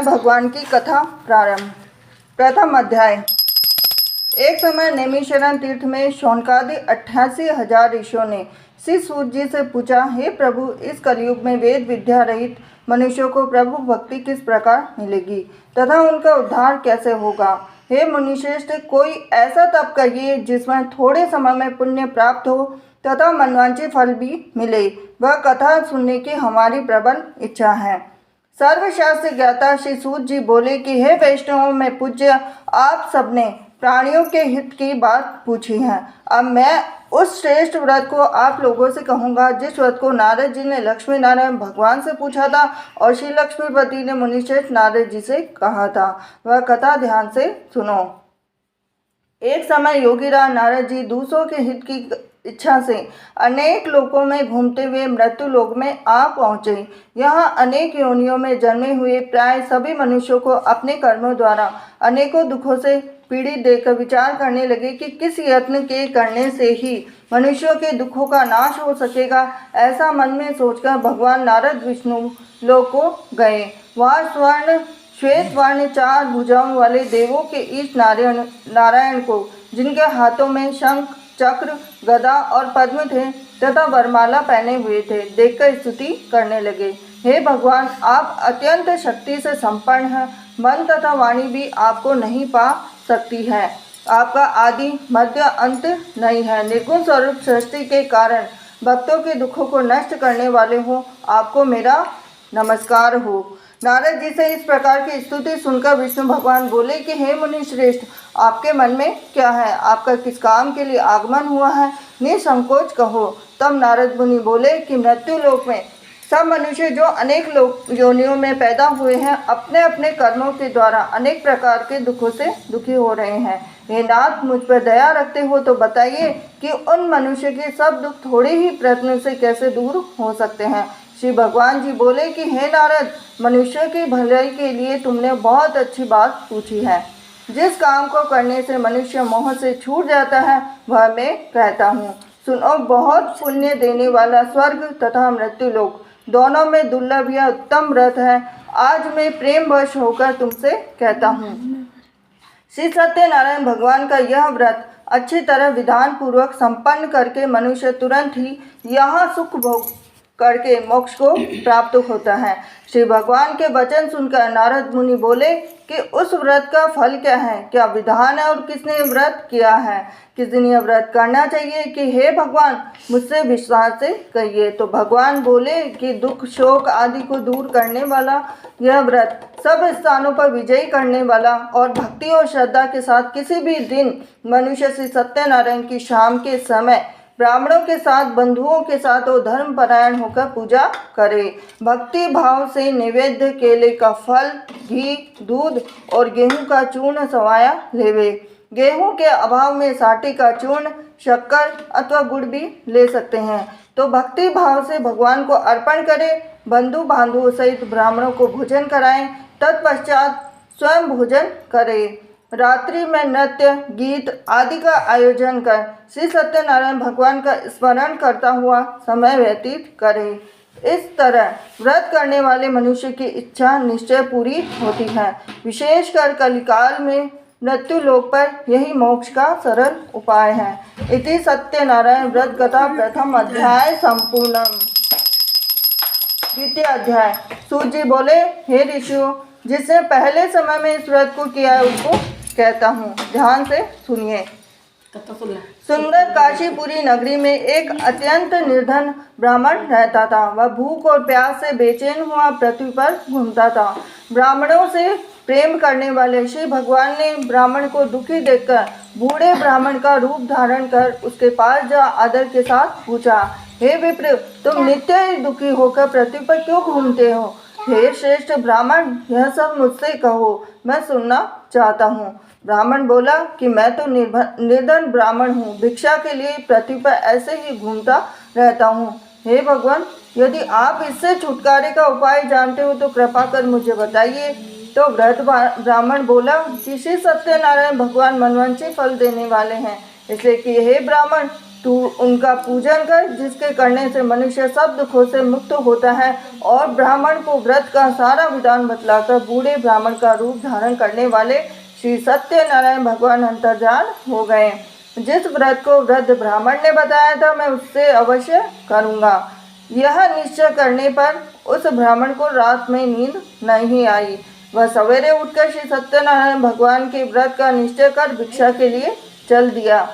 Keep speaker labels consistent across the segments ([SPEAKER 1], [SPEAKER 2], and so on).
[SPEAKER 1] भगवान की कथा प्रारंभ। प्रथम अध्याय। एक समय नैमिषारण्य तीर्थ में शौनकादि 88,000 ऋषियों ने श्री सूत जी से पूछा, हे प्रभु, इस कलयुग में वेद विद्या रहित मनुष्यों को प्रभु भक्ति किस प्रकार मिलेगी तथा उनका उद्धार कैसे होगा। हे मुनिश्रेष्ठ, कोई ऐसा तप कहिए जिसमें थोड़े समय में पुण्य प्राप्त हो तथा मनवांछित फल भी मिले। वह कथा सुनने की हमारी प्रबल इच्छा है। सर्वशास्त्र ज्ञाता श्री सूत जी बोले कि हे वैष्णवों में पूज्य, आप सबने प्राणियों के हित की बात पूछी है। अब मैं उस श्रेष्ठ व्रत को आप लोगों से कहूँगा जिस व्रत को नारद जी ने लक्ष्मी नारायण भगवान से पूछा था और श्री लक्ष्मीपति ने मुनिश्रेष्ठ नारद जी से कहा था। वह कथा ध्यान से सुनो। एक समय योगीराज नारद जी दूसरों के हित की इच्छा से अनेक लोकों में घूमते हुए मृत्यु लोक में आ पहुँचे। यहाँ अनेक योनियों में जन्मे हुए प्राय सभी मनुष्यों को अपने कर्मों द्वारा अनेकों दुखों से पीड़ित देखकर विचार करने लगे कि किस यत्न के करने से ही मनुष्यों के दुखों का नाश हो सकेगा। ऐसा मन में सोचकर भगवान नारद विष्णु लोक को गए। वहाँ स्वर्ण श्वेत वर्ण 4 भुजाओं वाले देवों के ईश नारायण को, जिनके हाथों में शंख चक्र गदा और पद्म थे तथा वरमाला पहने हुए थे, देखकर स्तुति करने लगे। हे भगवान, आप अत्यंत शक्ति से संपन्न हैं। मन तथा वाणी भी आपको नहीं पा सकती है। आपका आदि मध्य अंत नहीं है। निर्गुण स्वरूप सृष्टि के कारण भक्तों के दुखों को नष्ट करने वाले हो, आपको मेरा नमस्कार हो। नारद जी से इस प्रकार की स्तुति सुनकर विष्णु भगवान बोले कि हे मुनि श्रेष्ठ, आपके मन में क्या है? आपका किस काम के लिए आगमन हुआ है? निसंकोच कहो। तब नारद मुनि बोले कि मृत्यु लोक में सब मनुष्य जो अनेक योनियों में पैदा हुए हैं, अपने अपने कर्मों के द्वारा अनेक प्रकार के दुखों से दुखी हो रहे हैं। हे नाथ, मुझ पर दया रखते हो तो बताइए कि उन मनुष्य के सब दुख थोड़े ही प्रयत्न से कैसे दूर हो सकते हैं। श्री भगवान जी बोले कि हे नारद, मनुष्य की भलाई के लिए तुमने बहुत अच्छी बात पूछी है। जिस काम को करने से मनुष्य मोह से छूट जाता है वह मैं कहता हूँ। सुनो, बहुत पुण्य देने वाला स्वर्ग तथा मृत्यु लोक दोनों में दुर्लभ या उत्तम व्रत है। आज मैं प्रेम वश होकर तुमसे कहता हूँ। श्री सत्यनारायण भगवान का यह व्रत अच्छी तरह विधान पूर्वक संपन्न करके मनुष्य तुरंत ही यहाँ सुख भोग करके मोक्ष को प्राप्त होता है। श्री भगवान के वचन सुनकर नारद मुनि बोले कि उस व्रत का फल क्या है, क्या विधान है और किसने व्रत किया है, किस दिन यह व्रत करना चाहिए कि हे भगवान मुझसे विश्वास से कहिए। तो भगवान बोले कि दुख शोक आदि को दूर करने वाला यह व्रत, सब स्थानों पर विजयी करने वाला और भक्ति और श्रद्धा के साथ किसी भी दिन मनुष्य श्री सत्यनारायण की शाम के समय ब्राह्मणों के साथ, बंधुओं के साथ और धर्म परायण होकर पूजा करे। भक्ति भाव से नैवेद्य केले का फल, घी, दूध और गेहूं का चूर्ण सवाया लेवे। गेहूं के अभाव में साटी का चूर्ण, शक्कर अथवा गुड़ भी ले सकते हैं। तो भक्ति भाव से भगवान को अर्पण करें। बंधु बांधुओं सहित ब्राह्मणों को भोजन कराएं। तत्पश्चात स्वयं भोजन करें। रात्रि में नृत्य गीत आदि का आयोजन कर श्री सत्यनारायण भगवान का स्मरण करता हुआ समय व्यतीत करें। इस तरह व्रत करने वाले मनुष्य की इच्छा निश्चय पूरी होती है। विशेषकर कलिकाल में मृत्यु लोक पर यही मोक्ष का सरल उपाय है। इति सत्यनारायण व्रत कथा प्रथम अध्याय संपूर्णम। द्वितीय अध्याय। सूत जी बोले, हे ऋषियों, जिसने पहले समय में इस व्रत को किया है उसको कहता हूँ, ध्यान से सुनिए। सुंदर काशीपुरी नगरी में एक अत्यंत निर्धन ब्राह्मण रहता था। वह भूख और प्यास से बेचैन हुआ पृथ्वी पर घूमता था। ब्राह्मणों से प्रेम करने वाले श्री भगवान ने ब्राह्मण को दुखी देखकर बूढ़े ब्राह्मण का रूप धारण कर उसके पास जा आदर के साथ पूछा, हे विप्र, तुम नित्य ही दुखी होकर पृथ्वी पर क्यों घूमते हो? हे श्रेष्ठ ब्राह्मण, यह सब मुझसे कहो, मैं सुनना चाहता हूँ। ब्राह्मण बोला कि मैं तो निर्धन ब्राह्मण हूँ, भिक्षा के लिए पृथ्वी पर ऐसे ही घूमता रहता हूँ। हे भगवान, यदि आप इससे छुटकारे का उपाय जानते हो तो कृपा कर मुझे बताइए। तो वृद्ध ब्राह्मण बोला कि श्री सत्यनारायण भगवान मनवांछित फल देने वाले हैं, इसलिए कि हे ब्राह्मण, तू उनका पूजन कर, जिसके करने से मनुष्य सब दुखों से मुक्त होता है। और ब्राह्मण को व्रत का सारा विधान बतलाकर बूढ़े ब्राह्मण का रूप धारण करने वाले श्री सत्यनारायण भगवान अंतर्धान हो गए। जिस व्रत को वृद्ध ब्राह्मण ने बताया था, मैं उससे अवश्य करूँगा। यह निश्चय करने पर उस ब्राह्मण को रात में नींद नहीं आई। वह सवेरे उठकर श्री सत्यनारायण भगवान के व्रत का निश्चय कर भिक्षा के लिए चल दिया।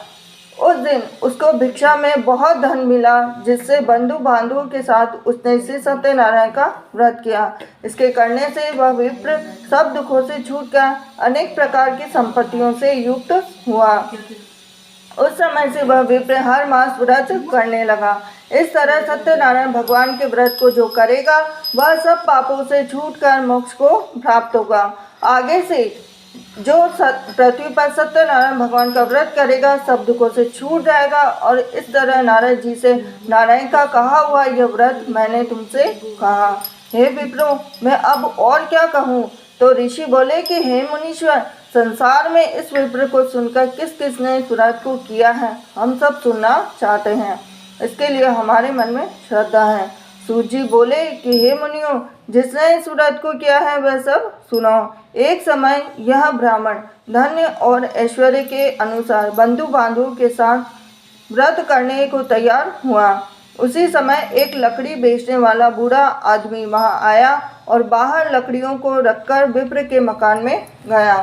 [SPEAKER 1] उस दिन उसको भिक्षा में बहुत धन मिला, जिससे बंधु बांधवों के साथ उसने श्री सत्यनारायण का व्रत किया। इसके करने से वह विप्र सब दुखों से छूटकर अनेक प्रकार की संपत्तियों से युक्त हुआ। उस समय से वह विप्र हर मास व्रत करने लगा। इस तरह सत्यनारायण भगवान के व्रत को जो करेगा, वह सब पापों से छूटकर मोक्ष को प्राप्त होगा। आगे से जो पृथ्वी पर सत्यनारायण भगवान का व्रत करेगा, सब दुखों से छूट जाएगा। और इस तरह नारद जी से नारायण का कहा हुआ यह व्रत मैंने तुमसे कहा। हे विप्रो, मैं अब और क्या कहूँ? तो ऋषि बोले कि हे मुनीश्वर, संसार में इस विप्र को सुनकर किस किसने व्रत को किया है, हम सब सुनना चाहते हैं। इसके लिए हमारे मन में श्रद्धा है। सूत जी बोले कि हे मुनियों, जिसने इस व्रत को किया है वह सब सुनो। एक समय यह ब्राह्मण धन्य और ऐश्वर्य के अनुसार बंधु बांधवों के साथ व्रत करने को तैयार हुआ। उसी समय एक लकड़ी बेचने वाला बूढ़ा आदमी वहां आया और बाहर लकड़ियों को रखकर विप्र के मकान में गया।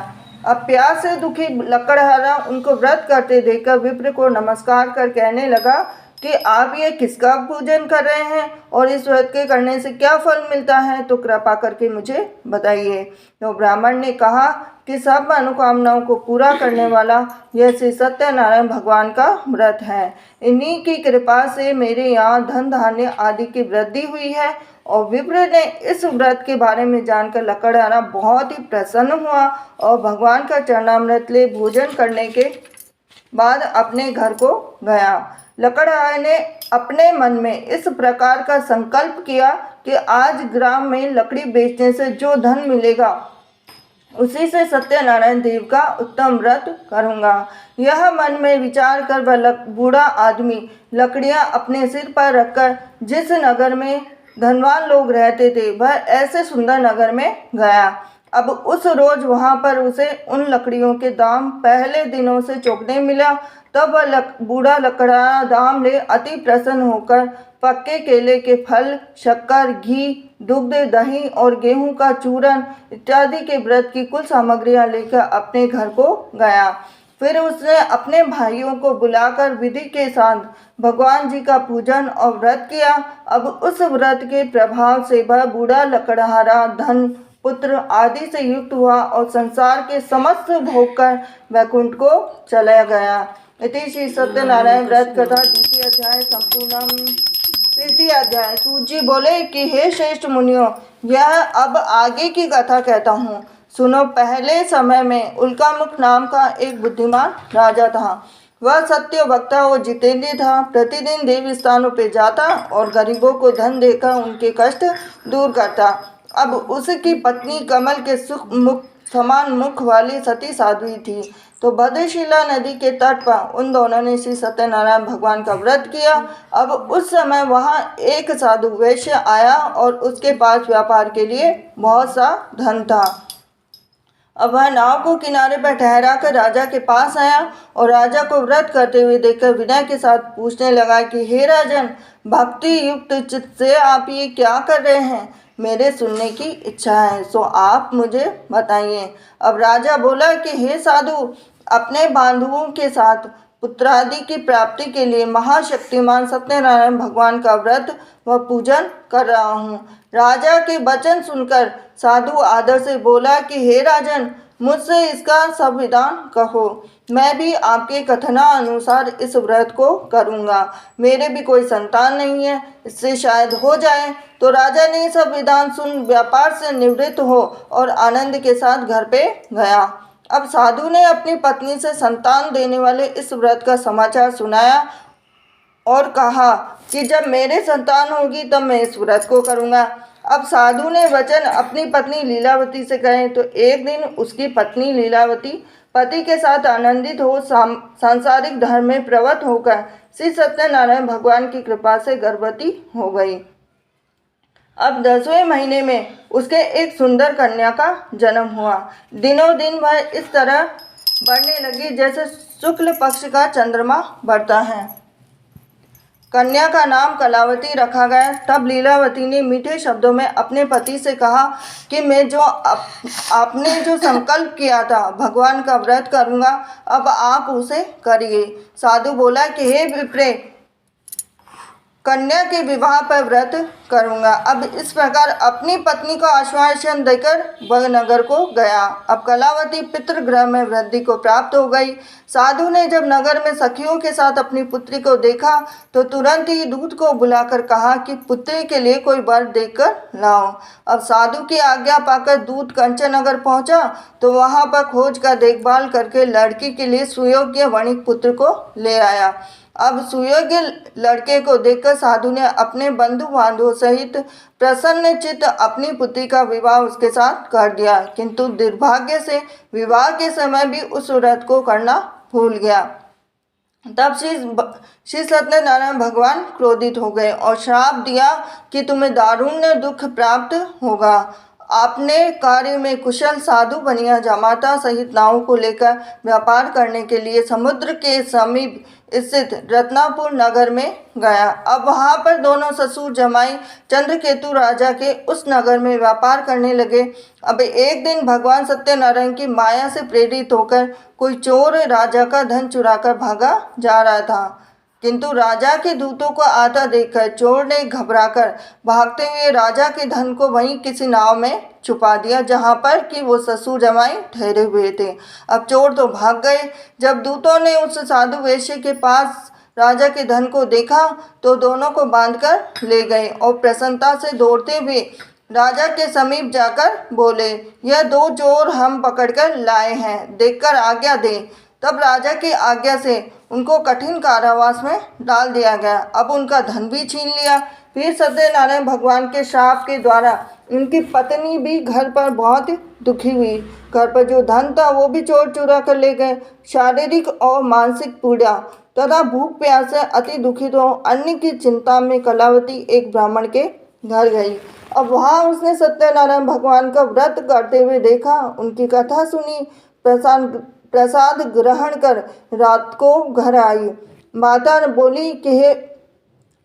[SPEAKER 1] अब प्यास से दुखी लकड़हारा उनको व्रत करते देखकर विप्र को नमस्कार कर कहने लगा कि आप ये किसका पूजन कर रहे हैं और इस व्रत के करने से क्या फल मिलता है, तो कृपा करके मुझे बताइए। तो ब्राह्मण ने कहा कि सब मनोकामनाओं को पूरा करने वाला यह श्री सत्यनारायण भगवान का व्रत है। इन्हीं की कृपा से मेरे यहाँ धन धान्य आदि की वृद्धि हुई है। और विप्र ने इस व्रत के बारे में जानकर लकड़हारा बहुत ही प्रसन्न हुआ और भगवान का चरणामृत ले भोजन करने के बाद अपने घर को गया। लकड़हारे ने अपने मन में इस प्रकार का संकल्प किया कि आज ग्राम में लकड़ी बेचने से जो धन मिलेगा, उसी से सत्यनारायण देव का उत्तम व्रत करूँगा। यह मन में विचार कर वह बूढ़ा आदमी लकड़ियाँ अपने सिर पर रखकर जिस नगर में धनवान लोग रहते थे, वह ऐसे सुंदर नगर में गया। अब उस रोज वहाँ पर उसे उन लकड़ियों के दाम पहले दिनों से चौगने मिला। तब वह बूढ़ा लकड़ा दाम ले अति प्रसन्न होकर पक्के केले के फल, शक्कर, घी, दुग्ध, दही और गेहूं का चूरन इत्यादि के व्रत की कुल सामग्रियां लेकर अपने घर को गया। फिर उसने अपने भाइयों को बुलाकर विधि के साथ भगवान जी का पूजन और व्रत किया। अब उस व्रत के प्रभाव से वह बूढ़ा लकड़हारा धन, पुत्र आदि से युक्त हुआ और संसार के समस्त भोग कर वैकुंठ को चला गया। इति श्री सत्यनारायण व्रत कथा द्वितीय अध्याय संपूर्णम। तृतीय अध्याय। सूत जी बोले कि हे श्रेष्ठ मुनियों, यह अब आगे की कथा कहता हूँ, सुनो। पहले समय में उल्कामुख नाम का एक बुद्धिमान राजा था। वह सत्य वक्ता और जितेंद्रिय था। प्रतिदिन देव स्थानों पर जाता और गरीबों को धन देकर उनके कष्ट दूर करता। अब उसकी पत्नी कमल के सुख मुख समान मुख वाली सती साध्वी थी। तो भद्रशिला नदी के तट पर उन दोनों ने श्री सत्यनारायण भगवान का व्रत किया। अब उस समय वहाँ एक साधु वैश्य आया और उसके पास व्यापार के लिए बहुत सा धन था। अब वह नाव को किनारे पर ठहरा कर राजा के पास आया और राजा को व्रत करते हुए देखकर विनय के साथ पूछने लगा कि हे राजन, भक्ति युक्त चित्त से आप ये क्या कर रहे हैं? मेरे सुनने की इच्छा है, सो आप मुझे बताइए। अब राजा बोला कि हे साधु, अपने बांधवों के साथ पुत्रादि की प्राप्ति के लिए महाशक्तिमान सत्यनारायण भगवान का व्रत व पूजन कर रहा हूँ। राजा के वचन सुनकर साधु आदर से बोला कि हे राजन, मुझसे इसका सब विधान कहो। मैं भी आपके कथना अनुसार इस व्रत को करूँगा। मेरे भी कोई संतान नहीं है, इससे शायद हो जाए। तो राजा ने सब विधान सुन व्यापार से निवृत्त हो और आनंद के साथ घर पे गया। अब साधु ने अपनी पत्नी से संतान देने वाले इस व्रत का समाचार सुनाया और कहा कि जब मेरे संतान होगी तब मैं इस व्रत को करूँगा। अब साधु ने वचन अपनी पत्नी लीलावती से कहे तो एक दिन उसकी पत्नी लीलावती पति के साथ आनंदित हो सांसारिक धर्म में प्रवृत्त होकर श्री सत्यनारायण भगवान की कृपा से गर्भवती हो गई। अब 10वें महीने में उसके एक सुंदर कन्या का जन्म हुआ। दिनों दिन वह इस तरह बढ़ने लगी जैसे शुक्ल पक्ष का चंद्रमा बढ़ता है। कन्या का नाम कलावती रखा गया। तब लीलावती ने मीठे शब्दों में अपने पति से कहा कि मैं जो आपने जो संकल्प किया था भगवान का व्रत करूँगा, अब आप उसे करिए। साधु बोला कि हे विप्रे, कन्या के विवाह पर व्रत करूँगा। अब इस प्रकार अपनी पत्नी को आश्वासन देकर वह नगर को गया। अब कलावती पितृगृह में वृद्धि को प्राप्त हो गई। साधु ने जब नगर में सखियों के साथ अपनी पुत्री को देखा तो तुरंत ही दूत को बुलाकर कहा कि पुत्री के लिए कोई वर देखकर लाओ। अब साधु की आज्ञा पाकर दूत कंचन नगर पहुंचा तो वहां पर खोज का देखभाल करके लड़की के लिए सुयोग्य वणिक पुत्र को ले आया। अब सुयोग्य लड़के को देखकर साधु ने अपने बंधु बांधवों सहित प्रसन्न चित्त अपनी पुत्री का विवाह उसके साथ कर दिया, किंतु दुर्भाग्य से विवाह के समय भी उस व्रत को करना भूल गया। तब श्री सत्यनारायण भगवान क्रोधित हो गए और श्राप दिया कि तुम्हें दारुण दुख प्राप्त होगा। आपने कार्य में कुशल साधु बनिया जामाता सहित नावों को लेकर व्यापार करने के लिए समुद्र के समीप स्थित रत्नापुर नगर में गया। अब वहां पर दोनों ससुर जमाई चंद्रकेतु राजा के उस नगर में व्यापार करने लगे। अब एक दिन भगवान सत्यनारायण की माया से प्रेरित होकर कोई चोर राजा का धन चुराकर भागा जा रहा था, किंतु राजा के दूतों को आता देखकर चोर ने घबराकर भागते हुए राजा के धन को वहीं किसी नाव में छुपा दिया जहां पर कि वो ससुर जमाई ठहरे हुए थे। अब चोर तो भाग गए। जब दूतों ने उस साधु वैश्य के पास राजा के धन को देखा तो दोनों को बांधकर ले गए और प्रसन्नता से दौड़ते हुए राजा के समीप जाकर बोले, यह 2 चोर हम पकड़कर लाए हैं, देखकर आज्ञा दें। तब राजा की आज्ञा से उनको कठिन कारावास में डाल दिया गया। अब उनका धन भी छीन लिया। फिर सत्यनारायण भगवान के श्राप के द्वारा उनकी पत्नी भी घर पर बहुत दुखी हुई। घर पर जो धन था वो भी चोर चुरा कर ले गए। शारीरिक और मानसिक पीड़ा तथा भूख प्यास से अति दुखित हो अन्न की चिंता में कलावती एक ब्राह्मण के घर गई। अब वहाँ उसने सत्यनारायण भगवान का व्रत करते हुए देखा, उनकी कथा सुनी, प्रसाद ग्रहण कर रात को घर आई। माता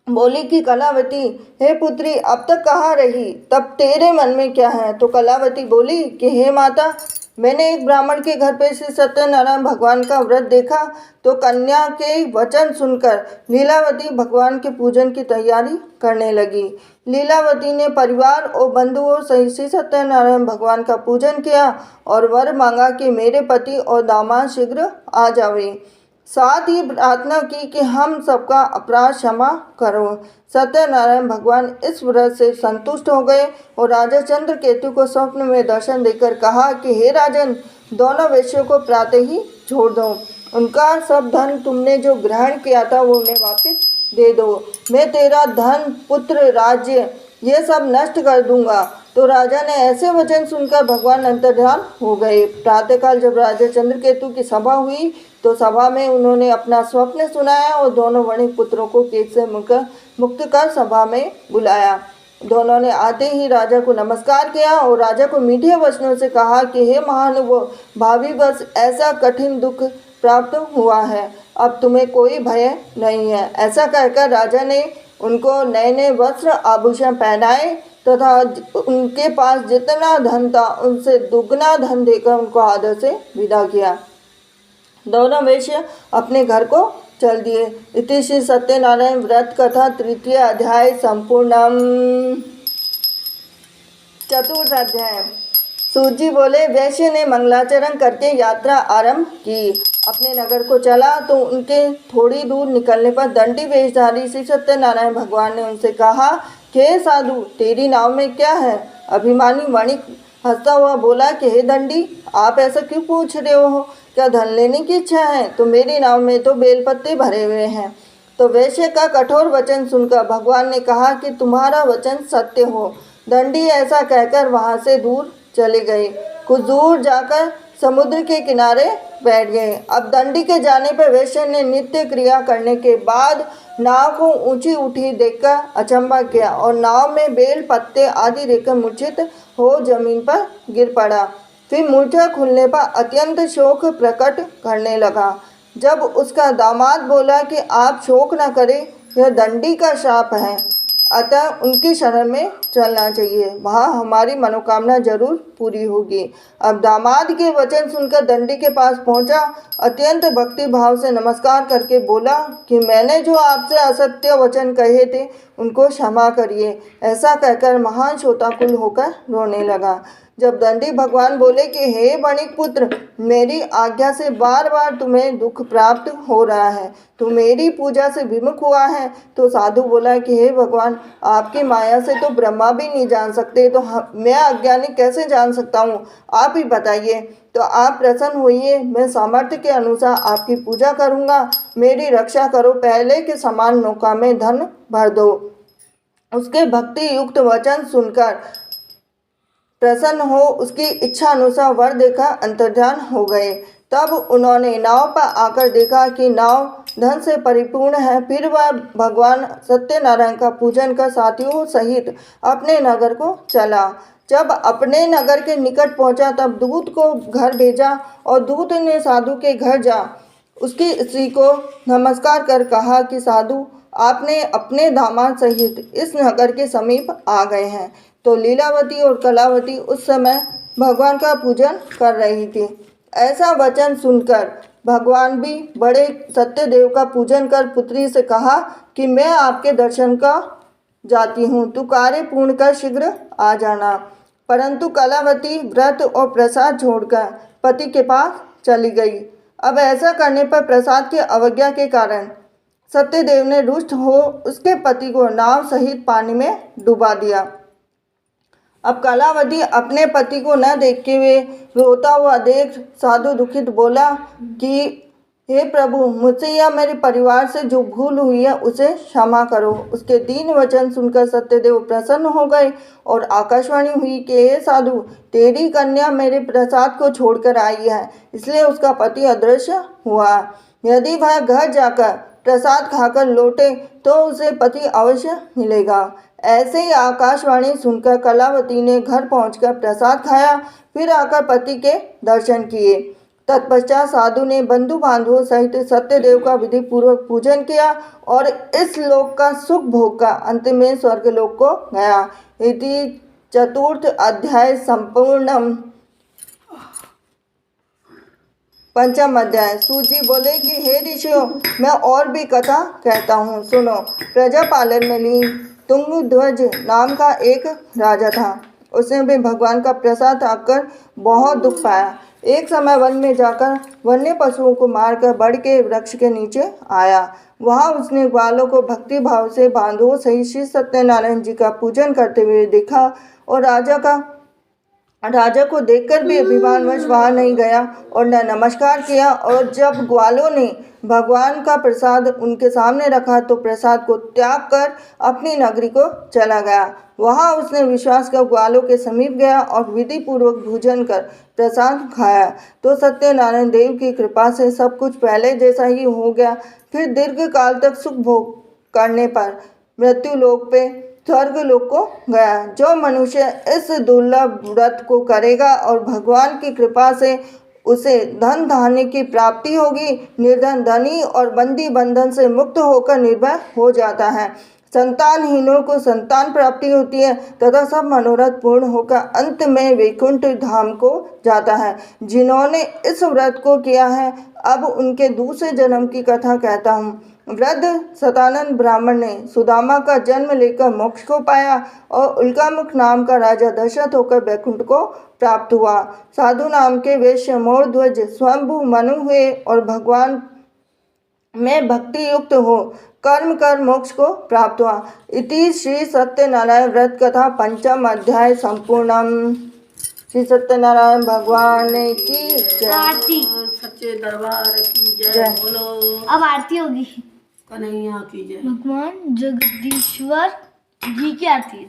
[SPEAKER 1] बोली कि कलावती, हे पुत्री, अब तक कहाँ रही? तब तेरे मन में क्या है? तो कलावती बोली कि हे माता, मैंने एक ब्राह्मण के घर पे श्री सत्यनारायण भगवान का व्रत देखा तो कन्या के वचन सुनकर लीलावती भगवान के पूजन की तैयारी करने लगी। लीलावती ने परिवार और बंधुओं सहित श्री सत्यनारायण भगवान का पूजन किया और वर मांगा कि मेरे पति और दामाद शीघ्र आ जावे। साथ ही प्रार्थना की कि हम सबका अपराध क्षमा करो। सत्यनारायण भगवान इस व्रत से संतुष्ट हो गए और राजा चंद्रकेतु को स्वप्न में दर्शन देकर कहा कि हे राजन, दोनों वैश्यों को प्रातः ही छोड़ दो। उनका सब धन तुमने जो ग्रहण किया था वो उन्हें वापस दे दो। मैं तेरा धन, पुत्र, राज्य ये सब नष्ट कर दूंगा। तो राजा ने ऐसे वचन सुनकर भगवान अंतर्ध्यान हो गए। प्रातःकाल जब राजा चंद्रकेतु की सभा हुई तो सभा में उन्होंने अपना स्वप्न सुनाया और दोनों वणिक पुत्रों को केस से मुक्त कर सभा में बुलाया। दोनों ने आते ही राजा को नमस्कार किया और राजा को मीठे वचनों से कहा कि हे महानुभाव, भावी बस ऐसा कठिन दुख प्राप्त हुआ है, अब तुम्हें कोई भय नहीं है। ऐसा कहकर राजा ने उनको नए नए वस्त्र आभूषण पहनाए तथा उनके पास जितना धन था उनसे दुगना धन देकर उनको आदर से विदा किया। दोनों वैश्य अपने घर को चल दिए। इति श्री सत्यनारायण व्रत कथा 3 अध्याय संपूर्णम। 4 अध्याय। सूत बोले, वैश्य ने मंगलाचरण करके यात्रा आरंभ की। अपने नगर को चला तो उनके थोड़ी दूर निकलने पर दंडी वेशधारी श्री सत्यनारायण भगवान ने उनसे कहा कि हे साधु, तेरी नाव में क्या है? अभिमानी वणिक हंसता हुआ बोला कि हे दंडी, आप ऐसा क्यों पूछ रहे हो? क्या धन लेने की इच्छा है? तो मेरी नाव में तो बेलपत्ते भरे हुए हैं। तो वैश्य का कठोर वचन सुनकर भगवान ने कहा कि तुम्हारा वचन सत्य हो। दंडी ऐसा कहकर वहाँ से दूर चले गए। कुछ दूर जाकर समुद्र के किनारे बैठ गए। अब दंडी के जाने पर वैश्य ने नित्य क्रिया करने के बाद नाव को ऊंची उठी देखकर अचंभा किया और नाव में बेल पत्ते आदि देखकर मूर्छित हो जमीन पर गिर पड़ा। फिर मूर्छा खुलने पर अत्यंत शोक प्रकट करने लगा। जब उसका दामाद बोला कि आप शोक न करें, यह दंडी का शाप है, अतः उनकी शरण में चलना चाहिए, वहाँ हमारी मनोकामना जरूर पूरी होगी। अब दामाद के वचन सुनकर दंडी के पास पहुँचा, अत्यंत भक्ति भाव से नमस्कार करके बोला कि मैंने जो आपसे असत्य वचन कहे थे उनको क्षमा करिए। ऐसा कहकर महान शोकाकुल होकर रोने लगा। जब दंडी भगवान बोले कि हे वणिक पुत्र, मेरी आज्ञा से बार बार तुम्हें दुख प्राप्त हो रहा है, तो मेरी पूजा से विमुख हुआ है। तो साधु बोला कि हे भगवान, आपकी माया से तो ब्रह्मा भी नहीं जान सकते, तो मैं अज्ञानी कैसे जान सकता हूँ, आप ही बताइए। तो आप प्रसन्न होइए, मैं सामर्थ्य के अनुसार आपकी पूजा करूँगा, मेरी रक्षा करो, पहले के समान नौका में धन भर दो। उसके भक्ति युक्त वचन सुनकर प्रसन्न हो उसकी इच्छा अनुसार वर देकर अंतर्ध्यान हो गए। तब उन्होंने नाव पर आकर देखा कि नाव धन से परिपूर्ण है। फिर वह भगवान सत्यनारायण का पूजन कर साथियों सहित अपने नगर को चला। जब अपने नगर के निकट पहुंचा तब दूत को घर भेजा और दूत ने साधु के घर जा उसकी स्त्री को नमस्कार कर कहा कि साधु, आपने अपने दामाद सहित इस नगर के समीप आ गए हैं। तो लीलावती और कलावती उस समय भगवान का पूजन कर रही थी। ऐसा वचन सुनकर भगवान भी बड़े सत्यदेव का पूजन कर पुत्री से कहा कि मैं आपके दर्शन का जाती हूँ, तू कार्य पूर्ण कर शीघ्र आ जाना। परंतु कलावती व्रत और प्रसाद छोड़कर पति के पास चली गई। अब ऐसा करने पर प्रसाद की अवज्ञा के कारण सत्यदेव ने रुष्ट हो उसके पति को नाव सहित पानी में डुबा दिया। अब कलावती अपने पति को न देखते हुए रोता हुआ देख साधु दुखित बोला कि हे प्रभु, मुझसे या मेरे परिवार से जो भूल हुई है उसे क्षमा करो। उसके दीन वचन सुनकर सत्यदेव प्रसन्न हो गए और आकाशवाणी हुई कि हे साधु, तेरी कन्या मेरे प्रसाद को छोड़कर आई है, इसलिए उसका पति अदृश्य हुआ। यदि वह घर जाकर प्रसाद खाकर लौटे तो उसे पति अवश्य मिलेगा। ऐसे ही आकाशवाणी सुनकर कलावती ने घर पहुंचकर प्रसाद खाया, फिर आकर पति के दर्शन किए। तत्पश्चात साधु ने बंधु बांधवों सहित सत्यदेव का विधि पूर्वक पूजन किया और इस लोक का सुख भोग का अंत में स्वर्गलोक को गया। इति चतुर्थ अध्याय संपूर्णम। पंचम अध्याय। सूत जी बोले कि हे ऋषियों, मैं और भी कथा कहता हूँ, सुनो। प्रजापालन में ली तुंगध्वज नाम का एक राजा था। उसने भी भगवान का प्रसाद खाकर बहुत दुख पाया। एक समय वन में जाकर वन्य पशुओं को मारकर बड़ के वृक्ष के नीचे आया। वहाँ उसने ग्वालों को भक्ति भाव से बांधवों सहित श्री सत्यनारायण जी का पूजन करते हुए देखा और राजा को देखकर भी अभिमानवश वहाँ नहीं गया और न नमस्कार किया। और जब ग्वालों ने भगवान का प्रसाद उनके सामने रखा तो प्रसाद को त्याग कर अपनी नगरी को चला गया। वहाँ उसने विश्वास कर ग्वालों के समीप गया और विधि पूर्वक भोजन कर प्रसाद खाया तो सत्यनारायण देव की कृपा से सब कुछ पहले जैसा ही हो गया। फिर दीर्घ काल तक सुख भोग करने पर मृत्यु लोक पे स्वर्ग लोक को गया। जो मनुष्य इस दुर्लभ व्रत को करेगा और भगवान की कृपा से उसे धन धान्य की प्राप्ति होगी, निर्धन धनी और बंदी बंधन से मुक्त होकर निर्भय हो जाता है। संतानहीनों को संतान प्राप्ति होती है तथा सब मनोरथ पूर्ण होकर अंत में वैकुंठ धाम को जाता है। जिन्होंने इस व्रत को किया है, अब उनके दूसरे जन्म की कथा कहता हूँ। वृद्ध सतानंद ब्राह्मण ने सुदामा का जन्म लेकर मोक्ष को पाया और उल्कामुख नाम का राजा दशरथ होकर वैकुंठ को प्राप्त हुआ। साधु नाम के वैश्य मोरध्वज स्वयंभू मनु हुए और भगवान में भक्ति युक्त हो कर्म कर मोक्ष को प्राप्त हुआ। इति श्री सत्यनारायण व्रत कथा पंचम अध्याय संपूर्णम। श्री सत्यनारायण भगवान की जय।
[SPEAKER 2] आरती
[SPEAKER 3] सच्चे दरबार की जय बोलो।
[SPEAKER 2] अब आरती होगी।
[SPEAKER 3] कन्हैया की जय।
[SPEAKER 2] भगवान जगदीश्वर जी की आरती।